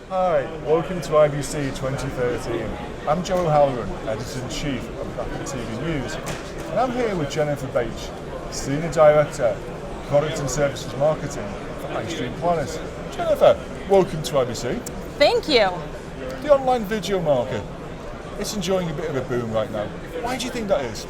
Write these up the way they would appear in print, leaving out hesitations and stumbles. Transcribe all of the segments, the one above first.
Hi, welcome to IBC 2013. I'm Joe O'Halloran, Editor-in-Chief of Graphic TV News, and I'm here with Jennifer Bache, Senior Director, Product and Services Marketing for iStreamPlanet. Jennifer, welcome to IBC. Thank you. The online video market, it's enjoying a bit of a boom right now. Why do you think that is?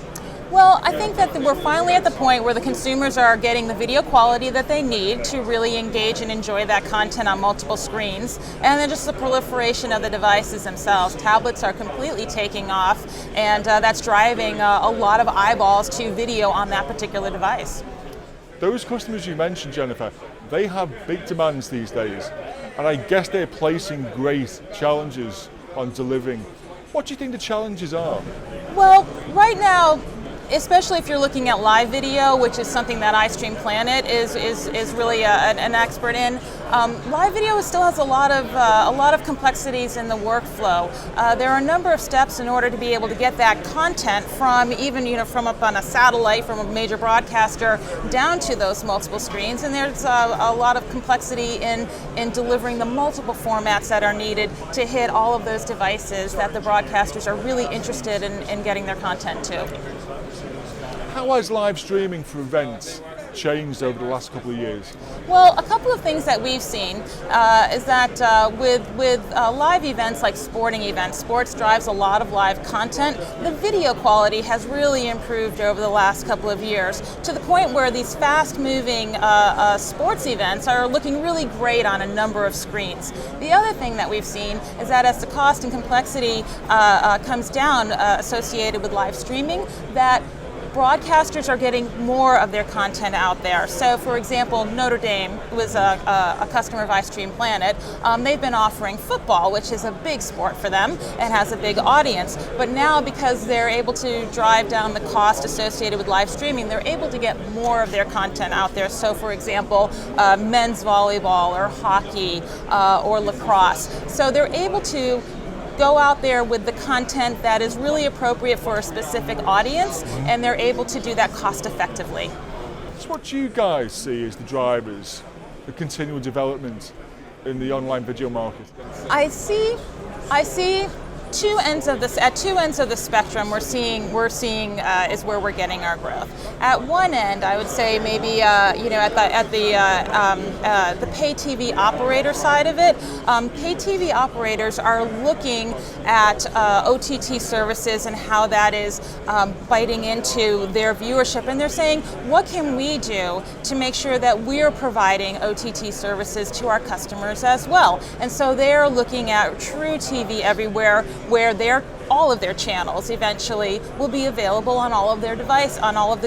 Well, I think that we're finally at the point where the consumers are getting the video quality that they need to really engage and enjoy that content on multiple screens. And then just the proliferation of the devices themselves. Tablets are completely taking off, and that's driving a lot of eyeballs to video on that particular device. Those customers you mentioned, Jennifer, they have big demands these days, and I guess they're placing great challenges on delivering. What do you think the challenges are? Well, right now, especially if you're looking at live video, which is something that iStreamPlanet is really an expert in. Live video still has a lot of complexities in the workflow. There are a number of steps in order to be able to get that content from from up on a satellite from a major broadcaster down to those multiple screens, and there's a lot of complexity in delivering the multiple formats that are needed to hit all of those devices that the broadcasters are really interested in getting their content to. How has live streaming for events changed over the last couple of years? Well, a couple of things that we've seen is that with live events like sporting events, sports drives a lot of live content. The video quality has really improved over the last couple of years to the point where these fast-moving sports events are looking really great on a number of screens. The other thing that we've seen is that as the cost and complexity comes down associated with live streaming, that broadcasters are getting more of their content out there. So, for example, Notre Dame was a customer of iStreamPlanet. They've been offering football, which is a big sport for them and has a big audience. But now, because they're able to drive down the cost associated with live streaming, they're able to get more of their content out there. So, for example, men's volleyball or hockey or lacrosse. So they're able to go out there with the content that is really appropriate for a specific audience, and they're able to do that cost effectively. So what do you guys see as the drivers, the continual development in the online video market? I see two ends of this. At two ends of the spectrum, we're seeing is where we're getting our growth. At one end, I would say maybe at the pay TV operator side of it. Pay TV operators are looking at OTT services and how that is biting into their viewership, and they're saying, what can we do to make sure that we're providing OTT services to our customers as well? And so they're looking at true TV everywhere, where all of their channels eventually will be available on all of the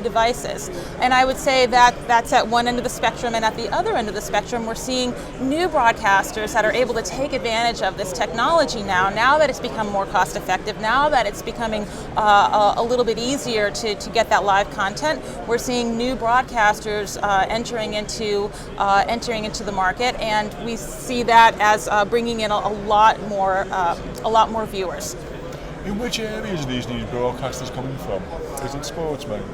devices. And I would say that that's at one end of the spectrum, and at the other end of the spectrum, we're seeing new broadcasters that are able to take advantage of this technology now that it's become more cost effective, now that it's becoming a little bit easier to get that live content. We're seeing new broadcasters entering into the market, and we see that as bringing in a lot more viewers. In which areas are these new broadcasters coming from? Is it sports, maybe?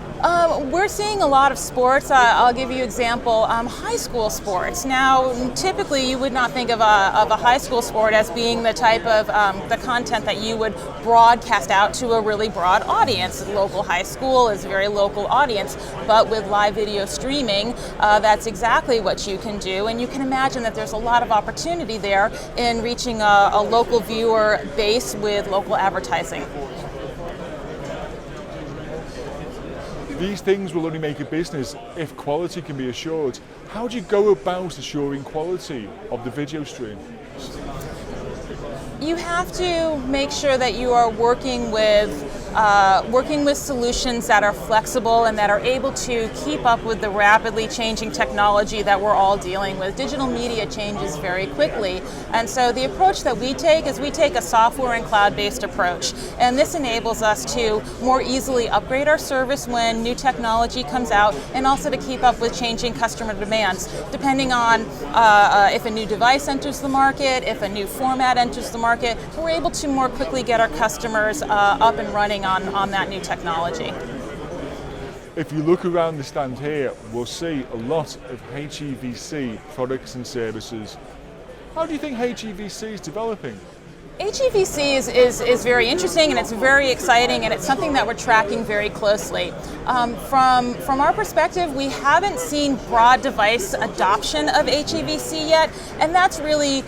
We're seeing a lot of sports. I'll give you an example. High school sports. Now, typically, you would not think of a high school sport as being the type of the content that you would broadcast out to a really broad audience. Local high school is a very local audience, but with live video streaming, that's exactly what you can do. And you can imagine that there's a lot of opportunity there in reaching a local viewer base with local advertising. These things will only make a business if quality can be assured. How do you go about assuring quality of the video stream? You have to make sure that you are working with solutions that are flexible and that are able to keep up with the rapidly changing technology that we're all dealing with. Digital media changes very quickly, and so the approach that we take is we take a software and cloud-based approach, and this enables us to more easily upgrade our service when new technology comes out, and also to keep up with changing customer demands. Depending on if a new device enters the market, if a new format enters the market, we're able to more quickly get our customers up and running on that new technology. If you look around the stand here, we'll see a lot of HEVC products and services. How do you think HEVC is developing? HEVC is very interesting, and it's very exciting, and it's something that we're tracking very closely. From our perspective, we haven't seen broad device adoption of HEVC yet, and that's really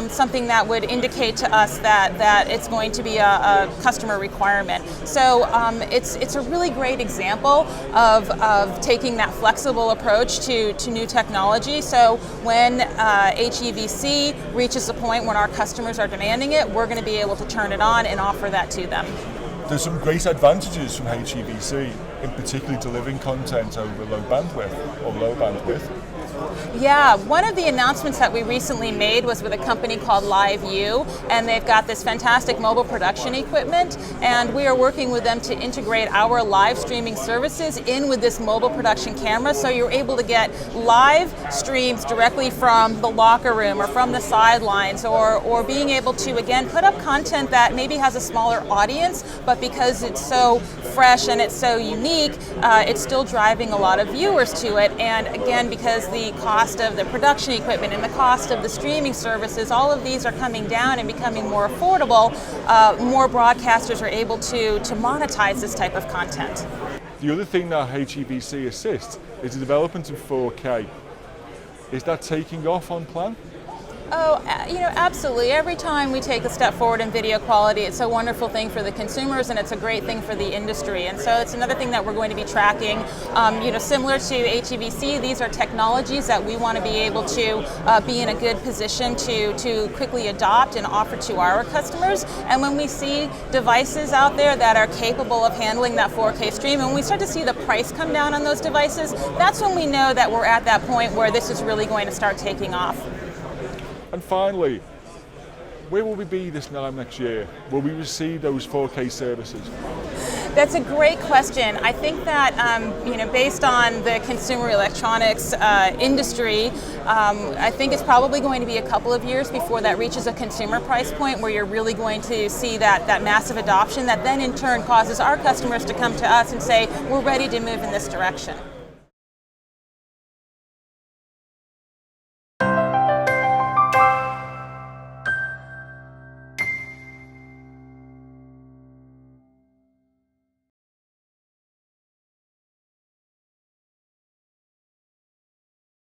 something that would indicate to us that it's going to be a customer requirement. So it's a really great example of taking that flexible approach to new technology. So when HEVC reaches a point when our customers are demanding it, we're going to be able to turn it on and offer that to them. There's some great advantages from HEVC, in particular delivering content over low bandwidth. Yeah, one of the announcements that we recently made was with a company called LiveU, and they've got this fantastic mobile production equipment, and we are working with them to integrate our live streaming services in with this mobile production camera, so you're able to get live streams directly from the locker room or from the sidelines, or being able to, again, put up content that maybe has a smaller audience, but because it's so fresh and it's so unique, it's still driving a lot of viewers to it. And again, because the cost of the production equipment and the cost of the streaming services, all of these are coming down and becoming more affordable, more broadcasters are able to monetize this type of content. The other thing that HEVC assists is the development of 4K. Is that taking off on plan? Oh, absolutely. Every time we take a step forward in video quality, it's a wonderful thing for the consumers, and it's a great thing for the industry. And so it's another thing that we're going to be tracking. Similar to HEVC, these are technologies that we want to be able to be in a good position to quickly adopt and offer to our customers. And when we see devices out there that are capable of handling that 4K stream, and when we start to see the price come down on those devices, that's when we know that we're at that point where this is really going to start taking off. And finally, where will we be this time next year? Will we receive those 4K services? That's a great question. I think that based on the consumer electronics industry, I think it's probably going to be a couple of years before that reaches a consumer price point where you're really going to see that massive adoption that then in turn causes our customers to come to us and say, we're ready to move in this direction.